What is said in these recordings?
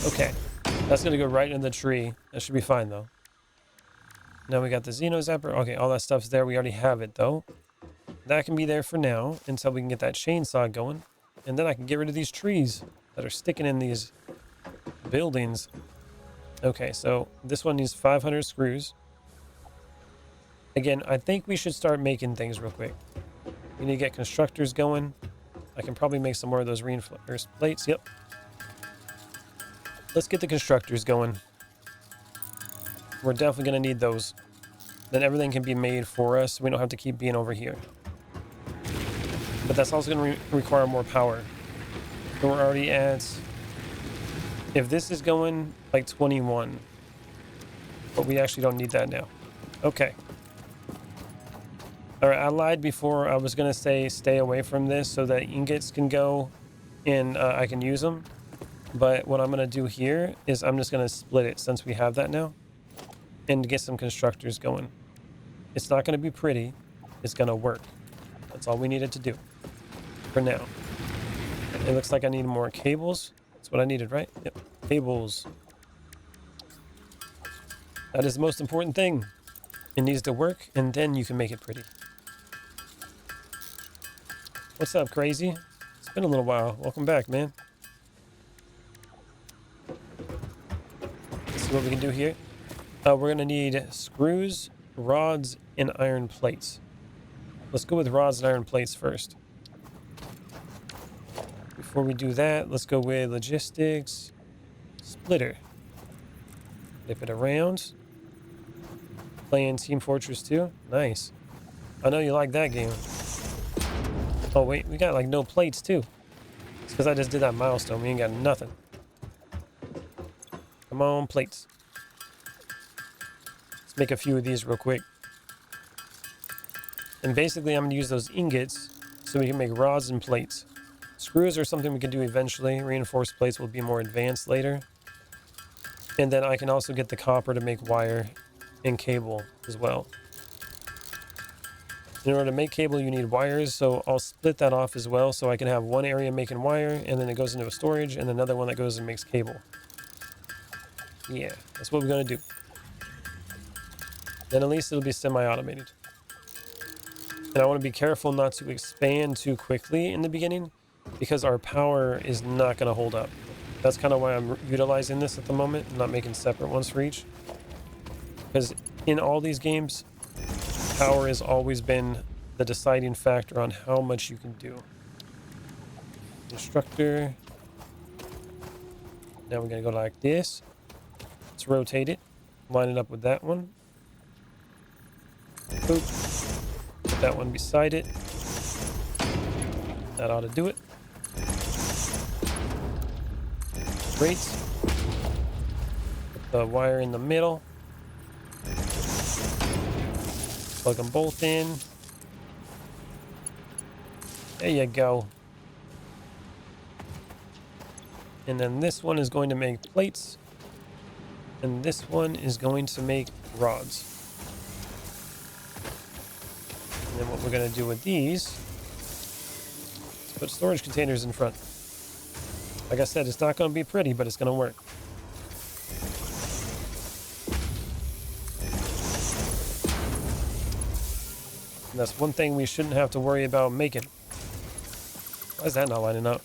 Okay. That's going to go right in the tree. That should be fine, though. Now we got the Xeno Zapper. Okay, all that stuff's there. We already have it, though. That can be there for now until we can get that chainsaw going. And then I can get rid of these trees that are sticking in these buildings. Okay, so this one needs 500 screws. Again, I think we should start making things real quick. We need to get constructors going. I can probably make some more of those reinforced plates. Yep. Let's get the constructors going. We're definitely going to need those. Then everything can be made for us. We don't have to keep being over here. But that's also going to require more power. And we're already at... If this is going like 21, but we actually don't need that now. Okay. All right, I lied before. I was going to say stay away from this so that ingots can go and I can use them. But what I'm going to do here is I'm just going to split it since we have that now and get some constructors going. It's not going to be pretty. It's going to work. That's all we needed to do for now. It looks like I need more cables. That's what I needed, right? Yep. Cables. That is the most important thing. It needs to work, and then you can make it pretty. What's up, crazy? It's been a little while. Welcome back, man. Let's see what we can do here. We're going to need screws, rods, and iron plates. Let's go with rods and iron plates first. Before we do that, let's go with logistics. Splitter. Flip it around. Playing Team Fortress 2. Nice. I know you like that game. Oh, wait. We got like no plates, too. It's because I just did that milestone. We ain't got nothing. Come on, plates. Let's make a few of these real quick. And basically, I'm going to use those ingots so we can make rods and plates. Screws are something we can do eventually. Reinforced plates will be more advanced later. And then I can also get the copper to make wire and cable as well. In order to make cable, you need wires, so I'll split that off as well so I can have one area making wire, and then it goes into a storage, and another one that goes and makes cable. Yeah, that's what we're going to do. Then at least it'll be semi-automated. And I want to be careful not to expand too quickly in the beginning, because our power is not going to hold up. That's kind of why I'm utilizing this at the moment. I'm not making separate ones for each. Because in all these games, power has always been the deciding factor on how much you can do. Constructor. Now we're going to go like this. Let's rotate it. Line it up with that one. Boop. Put that one beside it. That ought to do it. Great. Put the wire in the middle. Plug them both in. There you go. And then this one is going to make plates. And this one is going to make rods. And then what we're going to do with these is put storage containers in front. Like I said, it's not going to be pretty, but it's going to work. And that's one thing we shouldn't have to worry about making. Why is that not lining up?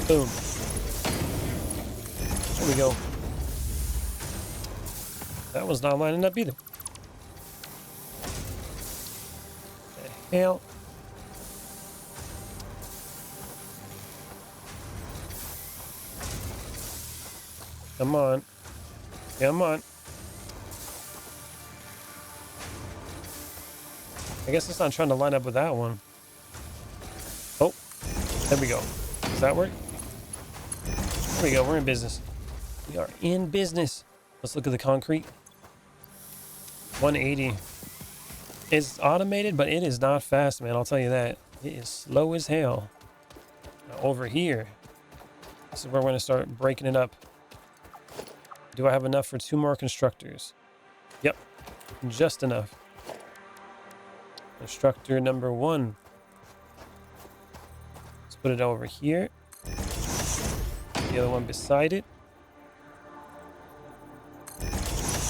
Boom. There we go. That one's not lining up either. The hell? Come on. Come on. I guess it's not trying to line up with that one. Oh, there we go. Does that work? There we go. We're in business. We are in business. Let's look at the concrete. 180. It's automated, but it is not fast, man. I'll tell you that. It is slow as hell. Now over here, this is where we're going to start breaking it up. Do I have enough for 2 more constructors? Yep, just enough. Constructor number 1. put it over here. The other one beside it.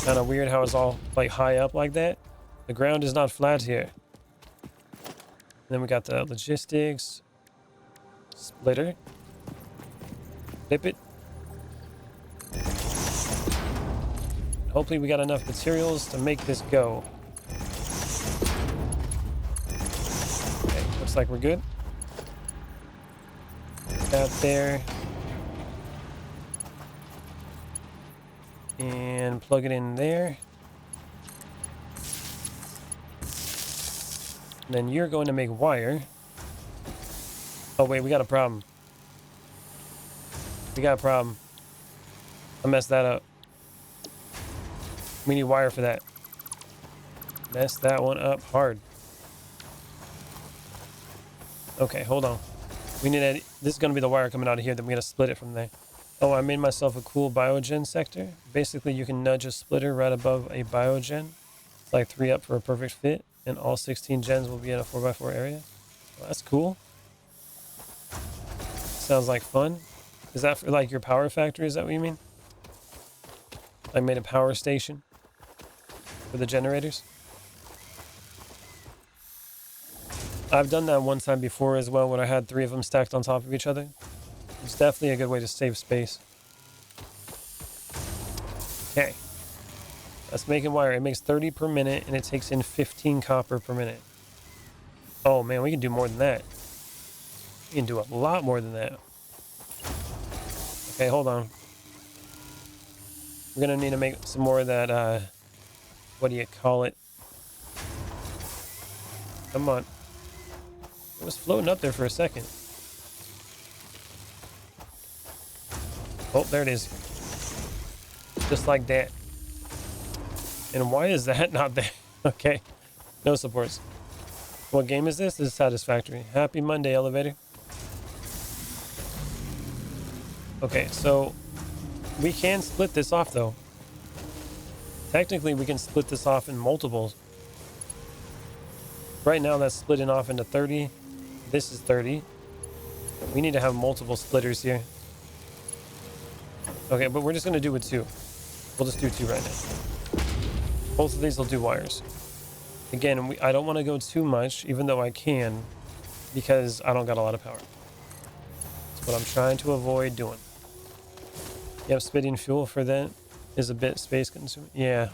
Kind of weird how it's all like high up like that. The ground is not flat here. And then we got the logistics splitter. Flip it. Hopefully we got enough materials to make this go. Okay, looks like we're good. Put that there. And plug it in there. And then you're going to make wire. Oh wait, we got a problem. We got a problem. I messed that up. We need wire for that. Messed that one up hard. Okay, hold on. We need to, this is going to be the wire coming out of here, then we got to split it from there. Oh, I made myself a cool biogen sector. Basically, you can nudge a splitter right above a biogen. It's like 3 up for a perfect fit, and all 16 gens will be in a 4x4 area. Well, that's cool. Sounds like fun. Is that for like your power factory? Is that what you mean? I made a power station for the generators. I've done that one time before as well, when I had 3 of them stacked on top of each other. It's definitely a good way to save space. Okay. That's making wire. It makes 30 per minute, and it takes in 15 copper per minute. Oh man, we can do more than that. We can do a lot more than that. Okay, hold on. We're gonna need to make some more of that, what do you call it? Come on. It was floating up there for a second. Oh, there it is. Just like that. And why is that not there? Okay. No supports. What game is this? This is Satisfactory. Happy Monday, elevator. Okay, so we can split this off, though. Technically, we can split this off in multiples. Right now, that's splitting off into 30. This is 30. We need to have multiple splitters here. Okay, but we're just going to do with 2. We'll just do 2 right now. Both of these will do wires. Again, I don't want to go too much, even though I can, because I don't got a lot of power. That's what I'm trying to avoid doing. Yep, spitting fuel for that is a bit space consuming. Yeah,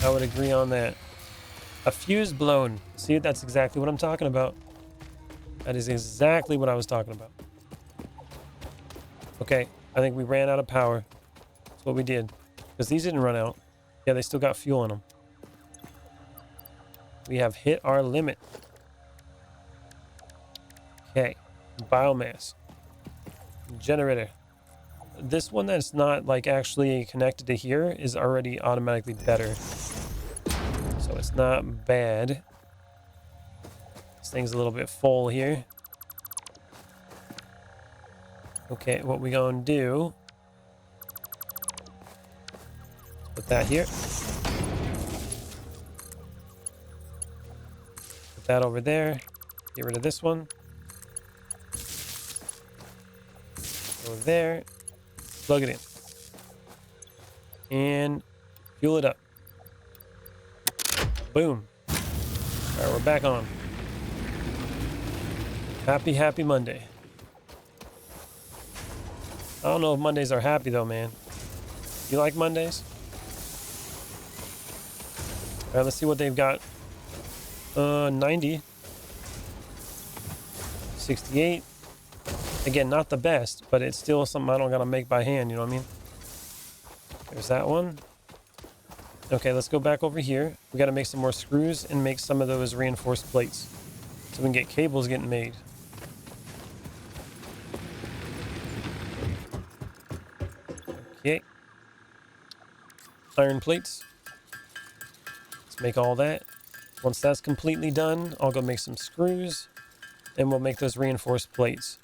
I would agree on that. A fuse blown. See, that's exactly what I'm talking about. That is exactly what I was talking about. Okay, I think we ran out of power. That's what we did. Because these didn't run out. Yeah, they still got fuel in them. We have hit our limit. Okay, biomass. Generator. This one that's not like actually connected to here is already automatically better. So it's not bad. This thing's a little bit full here. Okay, what we gonna do? Put that here. Put that over there. Get rid of this one. Go there. Plug it in. And fuel it up. Boom. Alright, we're back on. Happy Monday. I don't know if Mondays are happy though, man. You like Mondays? Alright, let's see what they've got. 90. 68. Again, not the best, but it's still something I don't gotta make by hand, you know what I mean? There's that one. Okay, let's go back over here. We gotta make some more screws and make some of those reinforced plates so we can get cables getting made. Okay. Iron plates. Let's make all that. Once that's completely done, I'll go make some screws and we'll make those reinforced plates.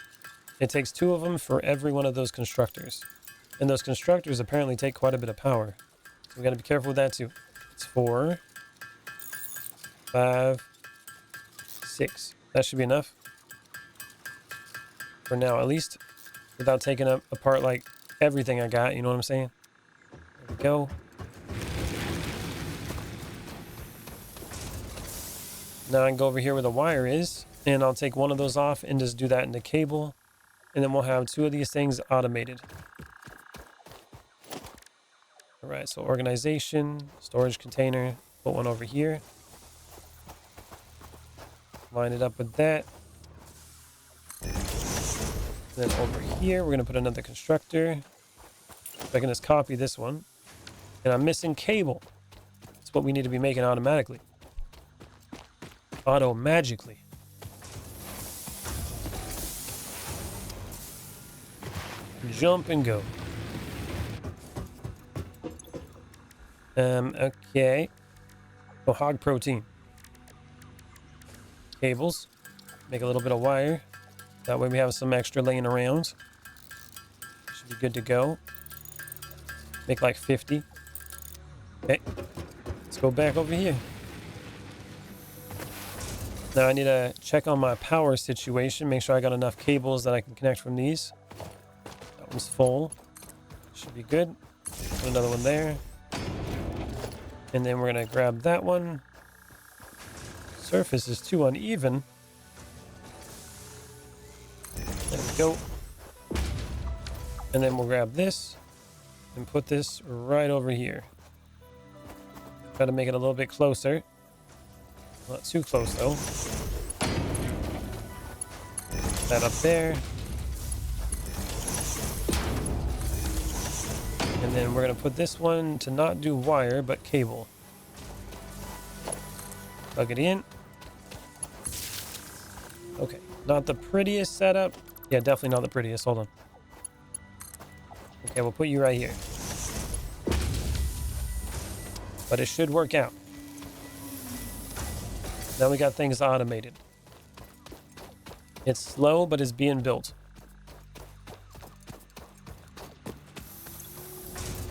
It takes 2 of them for every one of those constructors. And those constructors apparently take quite a bit of power. So we got to be careful with that too. It's 4, 5, 6. That should be enough. for now, at least, without taking apart like everything I got. You know what I'm saying? There we go. Now I can go over here where the wire is, and I'll take one of those off and just do that in the cable, and then we'll have two of these things automated. All right, so organization, storage container, put one over here. Line it up with that. Then over here, we're going to put another constructor. So I can just copy this one. And I'm missing cable. That's what we need to be making automatically. Auto-magically. Jump and go. Okay. So hog protein. Cables. Make a little bit of wire. That way we have some extra laying around. Should be good to go. Make like 50. Okay. Let's go back over here. Now I need to check on my power situation. Make sure I got enough cables that I can connect from these. That one's full. Should be good. Put another one there. And then we're going to grab that one. Surface is too uneven. There we go. And then we'll grab this and put this right over here. Try to make it a little bit closer. Not too close though. That up there. And then we're going to put this one to not do wire, but cable. Plug it in. Okay, not the prettiest setup. Yeah, definitely not the prettiest. Hold on. Okay, we'll put you right here. But it should work out. Now we got things automated. It's slow, but it's being built.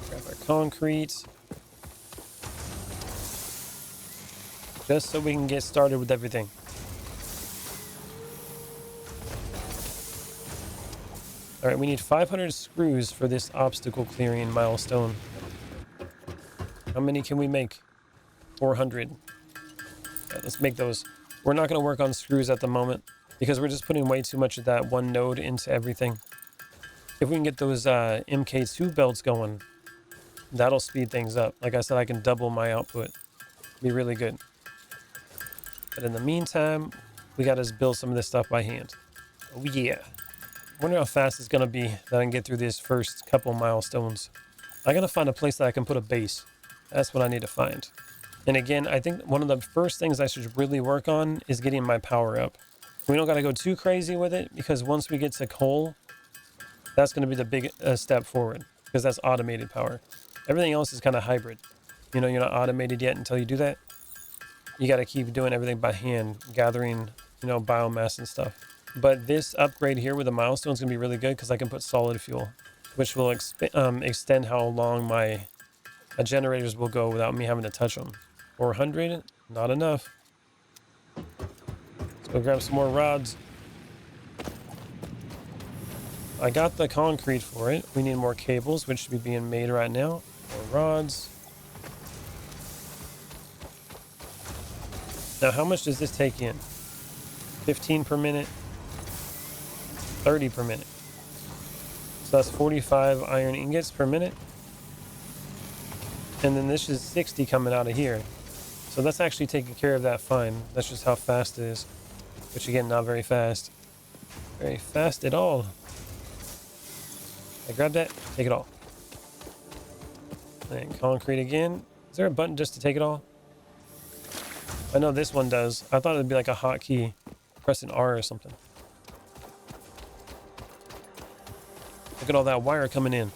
Grab our concrete. Just so we can get started with everything. All right, we need 500 screws for this obstacle clearing milestone. How many can we make? 400. Right, let's make those. We're not going to work on screws at the moment because we're just putting way too much of that one node into everything. If we can get those MK2 belts going, that'll speed things up. Like I said, I can double my output. Be really good. But in the meantime, we got to build some of this stuff by hand. Oh yeah. Wonder how fast it's going to be that I can get through these first couple milestones. I got to find a place that I can put a base. That's what I need to find. And again, I think one of the first things I should really work on is getting my power up. We don't got to go too crazy with it because once we get to coal, that's going to be the big step forward because that's automated power. Everything else is kind of hybrid. You know, you're not automated yet until you do that. You got to keep doing everything by hand, gathering, you know, biomass and stuff. But this upgrade here with the milestone is going to be really good because I can put solid fuel, which will extend how long my generators will go without me having to touch them. 400, not enough. Let's go grab some more rods. I got the concrete for it. We need more cables, which should be being made right now. More rods. Now, how much does this take in? 15 per minute? 30 per minute. So that's 45 iron ingots per minute. And then this is 60 coming out of here. So that's actually taking care of that fine. That's just how fast it is. Which again, not very fast. Very fast at all. I grab that, take it all. And concrete again. Is there a button just to take it all? I know this one does. I thought it'd be like a hotkey. Pressing R or something. Look at all that wire coming in.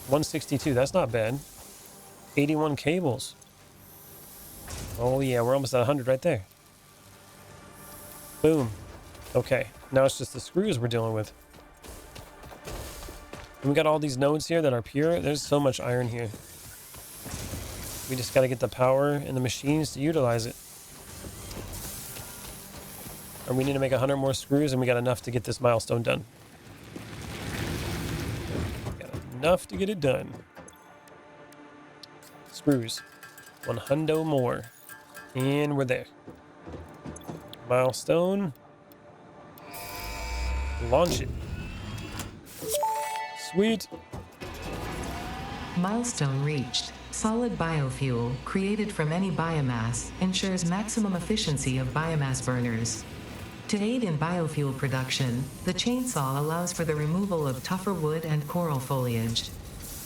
162, that's not bad. 81 cables. Oh yeah, we're almost at 100 right there. Boom. Okay, now it's just the screws we're dealing with. And we got all these nodes here that are pure. There's so much iron here. We just got to get the power and the machines to utilize it. And we need to make 100 more screws, and we got enough to get this milestone done. Got enough to get it done. Screws. 100 more. And we're there. Milestone. Launch it. Sweet. Milestone reached. Solid biofuel, created from any biomass, ensures maximum efficiency of biomass burners. To aid in biofuel production, the chainsaw allows for the removal of tougher wood and coral foliage.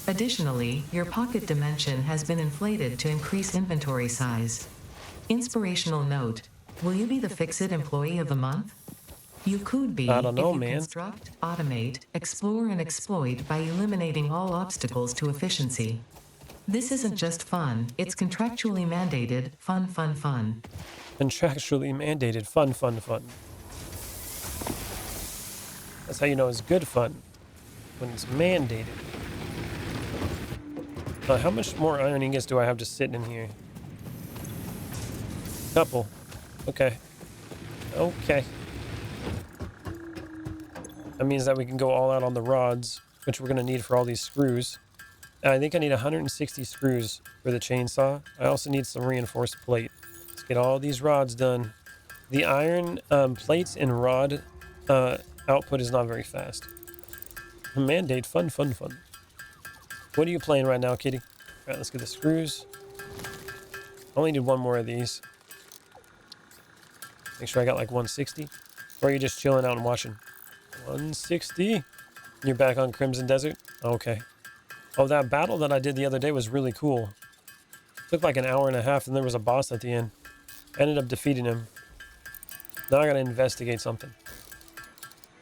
Additionally, your pocket dimension has been inflated to increase inventory size. Inspirational note: will you be the Fix-It Employee of the Month? You could be I don't know, if you man. construct, automate, explore, and exploit by eliminating all obstacles to efficiency. This isn't just fun, it's contractually mandated fun. Contractually mandated fun. That's how you know it's good fun. When it's mandated. How much more iron ingots do I have just sitting in here? Couple. Okay. That means that we can go all out on the rods, which we're going to need for all these screws. I think I need 160 screws for the chainsaw. I also need some reinforced plate. Let's get all these rods done. The iron plates and rod output is not very fast. Mandate fun. What are you playing right now, kitty? All right, let's get the screws. I only need one more of these. Make sure I got like 160. Or are you just chilling out and watching? 160. You're back on Crimson Desert? Okay. Oh, that battle that I did the other day was really cool. Took like an hour and a half, and there was a boss at the end. I ended up defeating him. Now I gotta investigate something.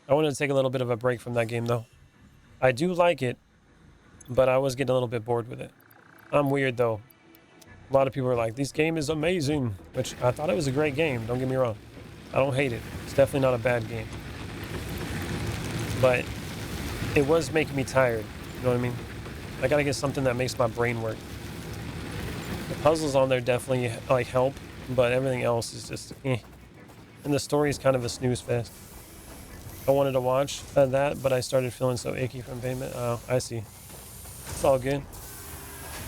I wanted to take a little bit of a break from that game, though. I do like it, but I was getting a little bit bored with it. I'm weird, though. A lot of people are like, this game is amazing, which I thought it was a great game. Don't get me wrong. I don't hate it. It's definitely not a bad game. But it was making me tired. You know what I mean? I gotta get something that makes my brain work. The puzzles on there definitely like help, but everything else is just eh. And the story is kind of a snooze fest. I wanted to watch that, but I started feeling so icky from payment. Oh, I see. It's all good.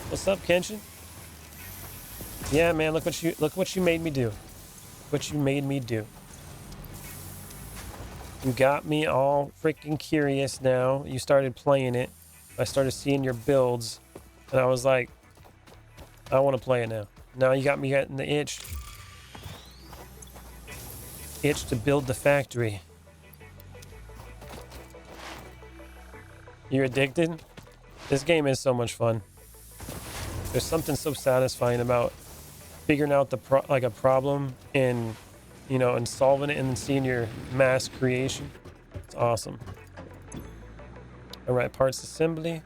What's up, Kenshin? Yeah, man, look what you made me do. What you made me do. You got me all freaking curious now. You started playing it. I started seeing your builds, and I was like, I want to play it now. Now you got me getting the itch. Itch to build the factory. You're addicted? This game is so much fun. There's something so satisfying about figuring out the a problem and, you know, and solving it and then seeing your mass creation. It's awesome. All right, parts assembly.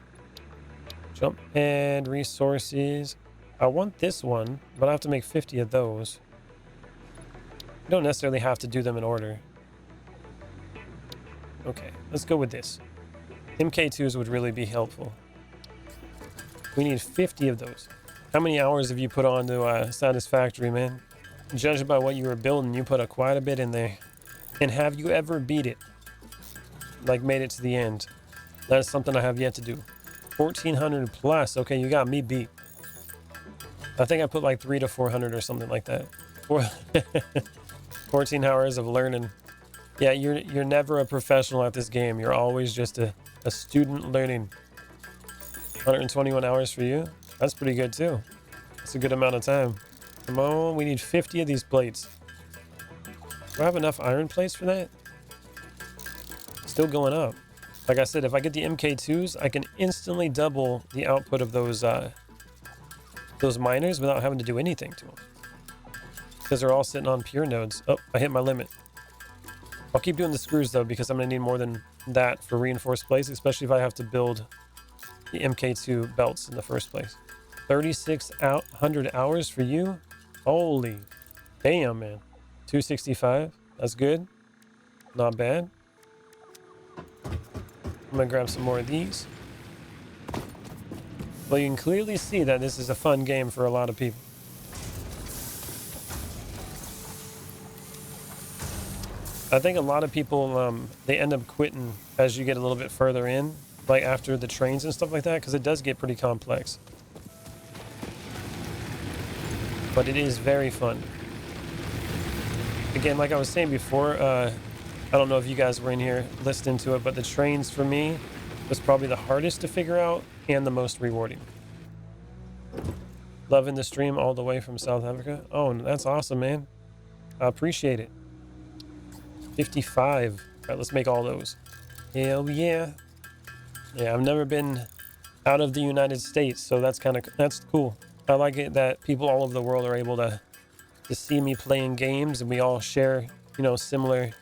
Jump and resources. I want this one, but I have to make 50 of those. You don't necessarily have to do them in order. Okay, let's go with this. MK2s would really be helpful. We need 50 of those. How many hours have you put on to Satisfactory, man? Judged by what you were building, you put quite a bit in there. And have you ever beat it? Like made it to the end? That is something I have yet to do. 1400 plus. Okay, you got me beat. I think I put like 300 to 400 or something like that. 14 hours of learning. Yeah, you're never a professional at this game. You're always just a student learning. 121 hours for you. That's pretty good too. That's a good amount of time. Come on, we need 50 of these plates. Do I have enough iron plates for that? Still going up. Like I said, if I get the MK2s, I can instantly double the output of those miners without having to do anything to them. Because they're all sitting on pure nodes. Oh, I hit my limit. I'll keep doing the screws though, because I'm going to need more than that for reinforced plates, especially if I have to build the MK2 belts in the first place. 3,600 hours for you? Holy damn, man. 265. That's good. Not bad. I'm going to grab some more of these. Well, you can clearly see that this is a fun game for a lot of people. I think a lot of people, they end up quitting as you get a little bit further in, like after the trains and stuff like that, because it does get pretty complex. But it is very fun. Again, like I was saying before, I don't know if you guys were in here listening to it, but the trains for me was probably the hardest to figure out and the most rewarding. Loving the stream all the way from South Africa. Oh, that's awesome, man. I appreciate it. 55. All right, let's make all those. Hell yeah. Yeah, I've never been out of the United States, so that's cool. I like it that people all over the world are able to see me playing games, and we all share, you know, similar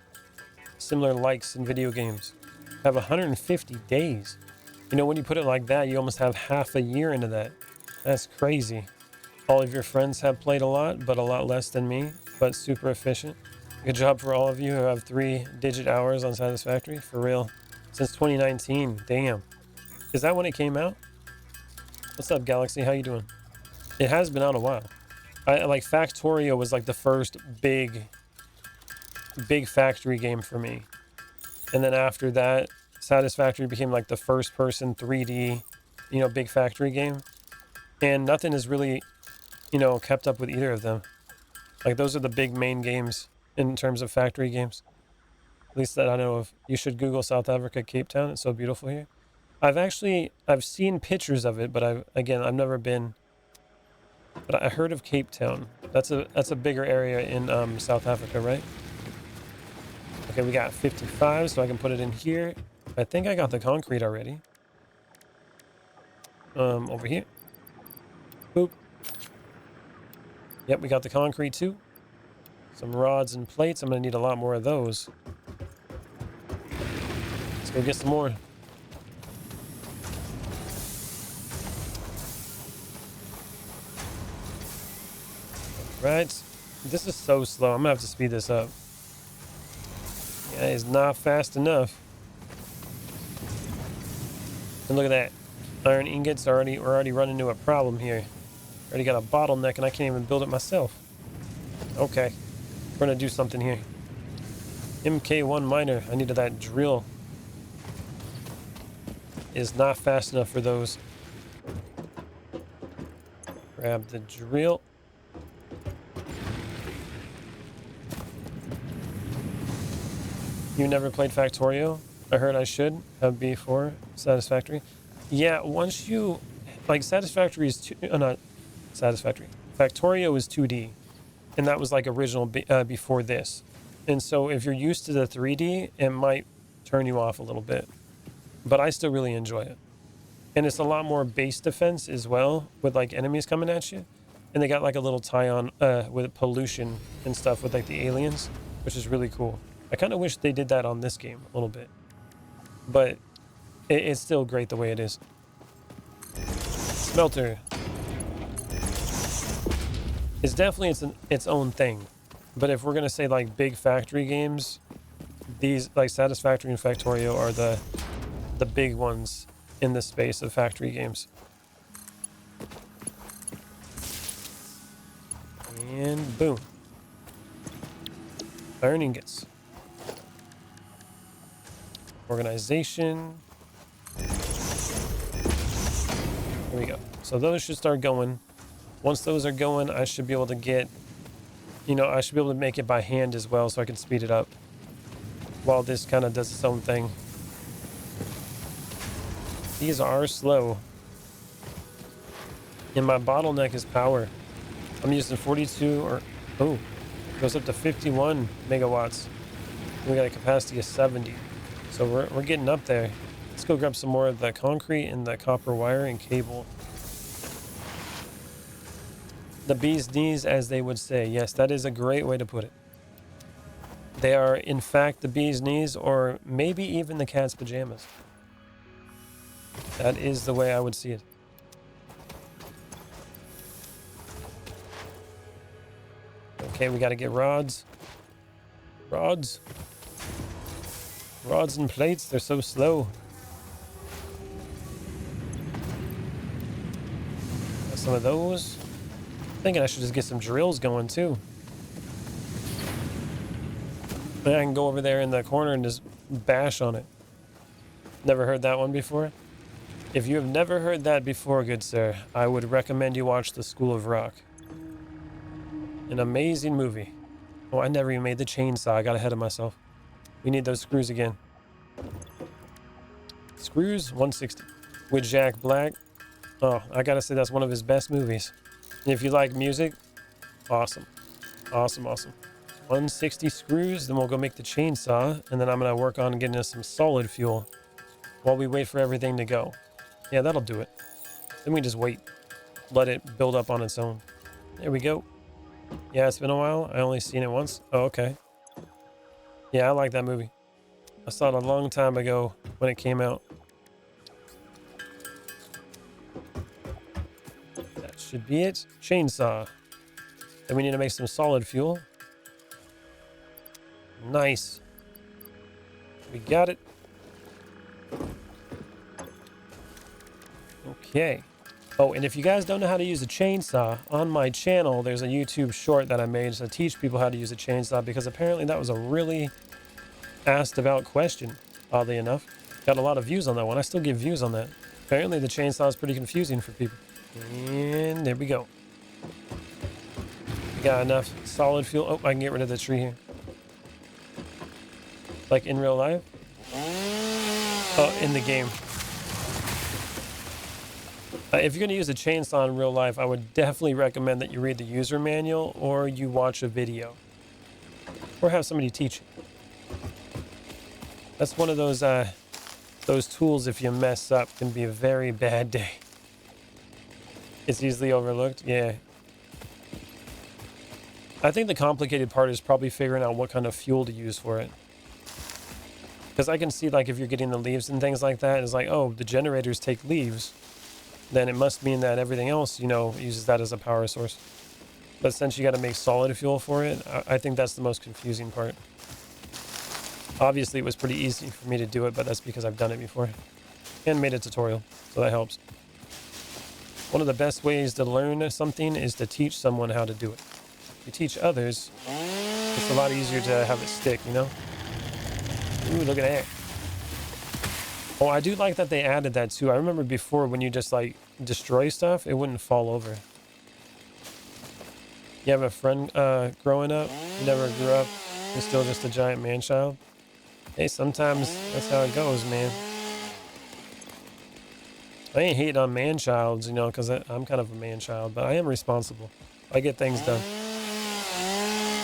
likes in video games. I have 150 days. You know, when you put it like that, you almost have half a year into that. That's crazy. All of your friends have played a lot, but a lot less than me, but super efficient. Good job for all of you who have 3-digit hours on Satisfactory, for real. Since 2019, damn. Is that when it came out? What's up, Galaxy? How you doing? It has been out a while. I like Factorio was like the first big factory game for me. And then after that, Satisfactory became like the first person 3D, you know, big factory game. And nothing has really, you know, kept up with either of them. Like those are the big main games in terms of factory games. At least that I know of. You should Google South Africa, Cape Town. It's so beautiful here. I've seen pictures of it, but I've never been. But I heard of Cape Town. That's a bigger area in South Africa, right? Okay, we got 55, so I can put it in here. I think I got the concrete already. Over here. Boop. Yep, we got the concrete too. Some rods and plates. I'm gonna need a lot more of those. Let's go get some more. Right. This is so slow. I'm gonna have to speed this up. Yeah, it's not fast enough. And look at that. Iron ingots we're already running into a problem here. Already got a bottleneck and I can't even build it myself. Okay. We're gonna do something here. MK1 miner. I needed that drill. Is not fast enough for those. Grab the drill. You never played Factorio? I heard I should have before Satisfactory. Yeah, once you like Satisfactory is not Satisfactory. Factorio is 2D, and that was like original before this. And so if you're used to the 3D, it might turn you off a little bit. But I still really enjoy it. And it's a lot more base defense as well, with like enemies coming at you. And they got like a little tie-on with pollution and stuff with like the aliens, which is really cool. I kind of wish they did that on this game a little bit. But it's still great the way it is. Smelter. It's definitely its own thing. But if we're going to say like big factory games, these like Satisfactory and Factorio are the big ones in the space of factory games. And boom. Iron ingots. Organization. Here we go. So those should start going. Once those are going, I should be able to get, you know, I should be able to make it by hand as well so I can speed it up while this kind of does its own thing. These are slow. And my bottleneck is power. I'm using 42 or, oh, it goes up to 51 megawatts. We got a capacity of 70. So we're getting up there. Let's go grab some more of the concrete and the copper wire and cable. The bee's knees, as they would say. Yes, that is a great way to put it. They are, in fact, the bee's knees, or maybe even the cat's pajamas. That is the way I would see it. Okay, we got to get rods. Rods. Rods and plates, they're so slow. Got some of those. Thinking I should just get some drills going too. And I can go over there in the corner and just bash on it. Never heard that one before? If you have never heard that before, good sir, I would recommend you watch The School of Rock. An amazing movie. Oh, I never even made the chainsaw. I got ahead of myself. We need those screws again. Screws, 160. With Jack Black. Oh, I gotta say that's one of his best movies. And if you like music, awesome. Awesome, awesome. 160 screws, then we'll go make the chainsaw, and then I'm gonna work on getting us some solid fuel while we wait for everything to go. Yeah, that'll do it. Then we just wait. Let it build up on its own. There we go. Yeah, it's been a while. I only seen it once. Oh, okay. Yeah, I like that movie. I saw it a long time ago when it came out. That should be it. Chainsaw. Then we need to make some solid fuel. Nice. We got it. Okay. Oh, and if you guys don't know how to use a chainsaw, on my channel, there's a YouTube short that I made to teach people how to use a chainsaw, because apparently that was a really asked about question, oddly enough. Got a lot of views on that one. I still get views on that. Apparently the chainsaw is pretty confusing for people. And there we go. We got enough solid fuel. Oh, I can get rid of the tree here. Like in real life? Oh, in the game. If you're going to use a chainsaw in real life, I would definitely recommend that you read the user manual or you watch a video. Or have somebody teach you. That's one of those tools, if you mess up, can be a very bad day. It's easily overlooked, yeah. I think the complicated part is probably figuring out what kind of fuel to use for it. Because I can see, like, if you're getting the leaves and things like that, it's like, oh, the generators take leaves. Then it must mean that everything else, uses that as a power source. But since you got to make solid fuel for it, I think that's the most confusing part. Obviously, it was pretty easy for me to do it, but that's because I've done it before. And made a tutorial, so that helps. One of the best ways to learn something is to teach someone how to do it. If you teach others, it's a lot easier to have it stick, Ooh, look at that. Oh, I do like that they added that too. I remember before when you just like destroy stuff, it wouldn't fall over. You have a friend growing up, never grew up, and still just a giant man-child. Hey, sometimes that's how it goes, man. I ain't hating on man-childs, because I'm kind of a man-child, but I am responsible. I get things done.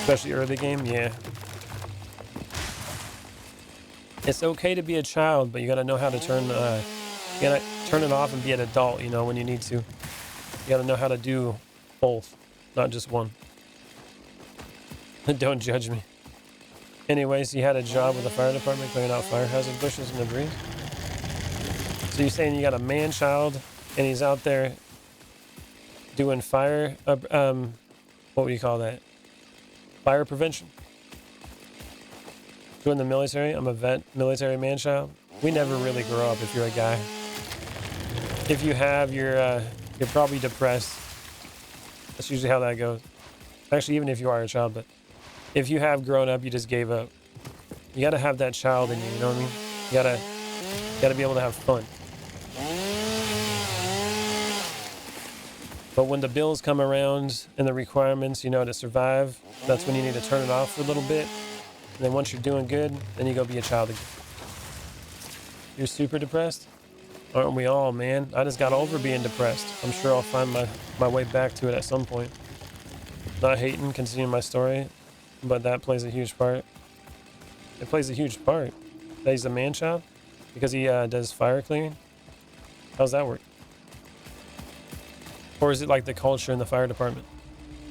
Especially early game, yeah. It's okay to be a child, but you gotta know how to turn it off and be an adult, when you need to. You gotta know how to do both, not just one. Don't judge me. Anyways, you had a job with the fire department clearing out fire hazard bushes and debris. So you're saying you got a man-child and he's out there doing fire, what would you call that? Fire prevention? Doing the military. I'm a vet, military man-child. We never really grow up if you're a guy. If you have, you're probably depressed. That's usually how that goes. Actually, even if you are a child, but if you have grown up, you just gave up. You gotta have that child in you, you know what I mean? You gotta be able to have fun. But when the bills come around and the requirements, to survive, that's when you need to turn it off for a little bit. And then once you're doing good, then you go be a child again. You're super depressed? Aren't we all, man? I just got over being depressed. I'm sure I'll find my way back to it at some point. Not hating, continuing my story, but that plays a huge part. It plays a huge part. That he's a man-child? Because he does fire clearing? How's that work? Or is it like the culture in the fire department?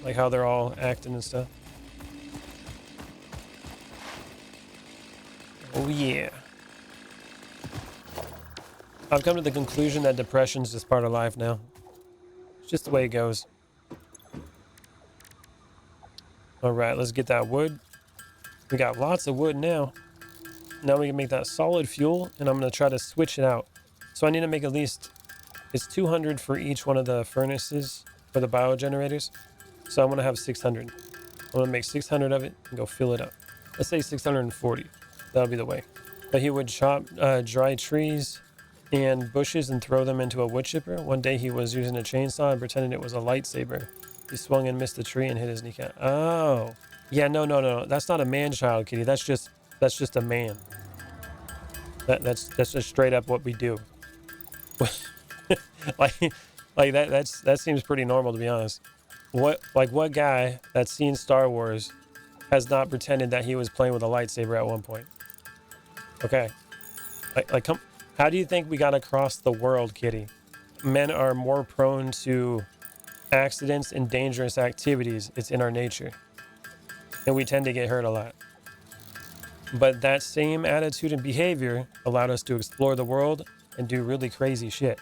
Like how they're all acting and stuff? Oh yeah. I've come to the conclusion that depression's just part of life now. It's just the way it goes. Alright, let's get that wood. We got lots of wood now. Now we can make that solid fuel, and I'm going to try to switch it out. So I need to make at least, it's 200 for each one of the furnaces for the biogenerators. So I'm going to have 600. I'm going to make 600 of it and go fill it up. Let's say 640. That'll be the way. But he would chop dry trees and bushes and throw them into a wood chipper. One day he was using a chainsaw and pretending it was a lightsaber. He swung and missed the tree and hit his kneecap. Oh. Yeah, no. That's not a man-child, Kitty. That's just a man. That's just straight up what we do. like that seems pretty normal, to be honest. What guy that's seen Star Wars has not pretended that he was playing with a lightsaber at one point? Okay. Come. How do you think we got across the world, Kitty? Men are more prone to accidents and dangerous activities. It's in our nature. And we tend to get hurt a lot. But that same attitude and behavior allowed us to explore the world and do really crazy shit.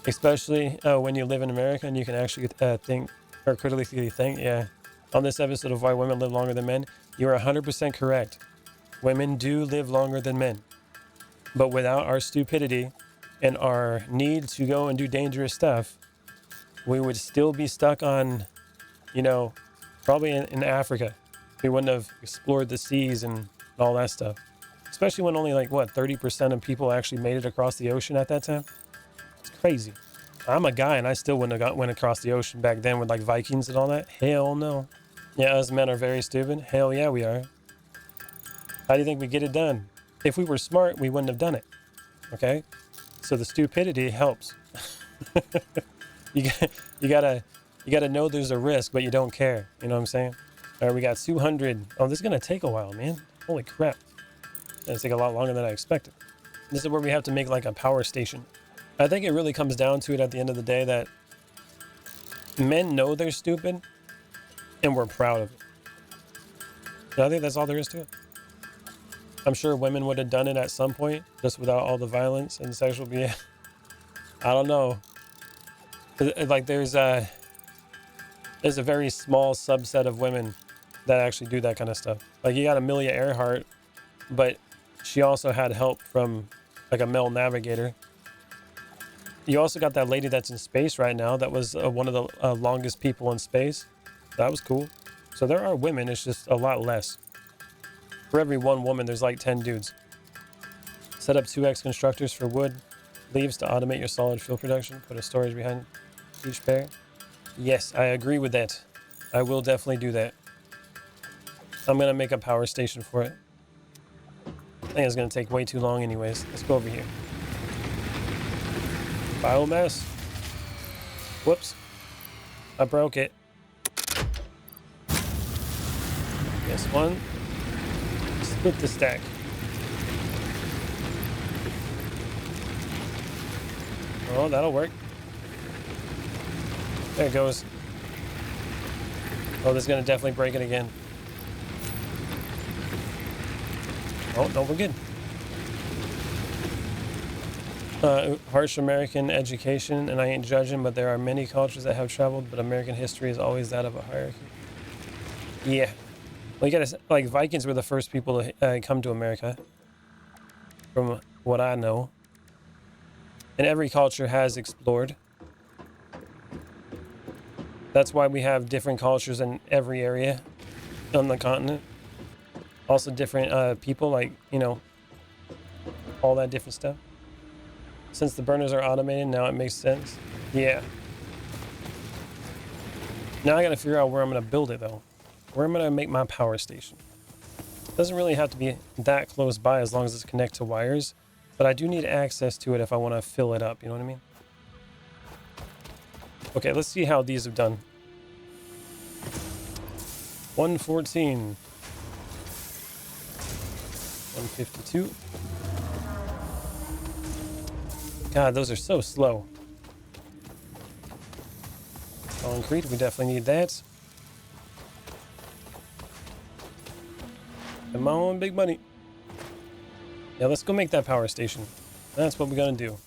Especially when you live in America and you can actually think or critically think. Yeah. On this episode of Why Women Live Longer Than Men, you are 100% correct. Women do live longer than men. But without our stupidity and our need to go and do dangerous stuff, we would still be stuck on, probably in Africa. We wouldn't have explored the seas and all that stuff. Especially when only 30% of people actually made it across the ocean at that time. It's crazy. I'm a guy and I still wouldn't have went across the ocean back then with Vikings and all that. Hell no. Yeah, us men are very stupid. Hell yeah, we are. How do you think we get it done? If we were smart, we wouldn't have done it. Okay? So the stupidity helps. you gotta know there's a risk, but you don't care. You know what I'm saying? All right, we got 200. Oh, this is gonna take a while, man. Holy crap. It's gonna take a lot longer than I expected. This is where we have to make a power station. I think it really comes down to it at the end of the day that men know they're stupid and we're proud of it. And I think that's all there is to it. I'm sure women would have done it at some point, just without all the violence and sexual behavior. I don't know. There's a very small subset of women that actually do that kind of stuff. You got Amelia Earhart, but she also had help from a male navigator. You also got that lady that's in space right now that was one of the longest people in space. That was cool. So there are women, it's just a lot less. For every one woman, there's 10 dudes. Set up 2x constructors for wood, leaves to automate your solid fuel production. Put a storage behind each pair. Yes, I agree with that. I will definitely do that. I'm going to make a power station for it. I think it's going to take way too long anyways. Let's go over here. Biomass. Whoops. I broke it. This one. Split the stack. Oh, that'll work. There it goes. Oh, this is going to definitely break it again. Oh, no, we're good. Harsh American education, and I ain't judging, but there are many cultures that have traveled, but American history is always that of a hierarchy. Yeah. Well, you gotta, Vikings were the first people to come to America, from what I know. And every culture has explored. That's why we have different cultures in every area on the continent. Also different people, all that different stuff. Since the burners are automated, now it makes sense. Yeah. Now I gotta figure out where I'm gonna build it, though. Where am I gonna make my power station? Doesn't really have to be that close by as long as it's connected to wires, but I do need access to it if I want to fill it up, you know what I mean? Okay, let's see how these have done. 114. 152. God, those are so slow. Concrete, we definitely need that. Come on, big money. Yeah, let's go make that power station. That's what we're gonna do.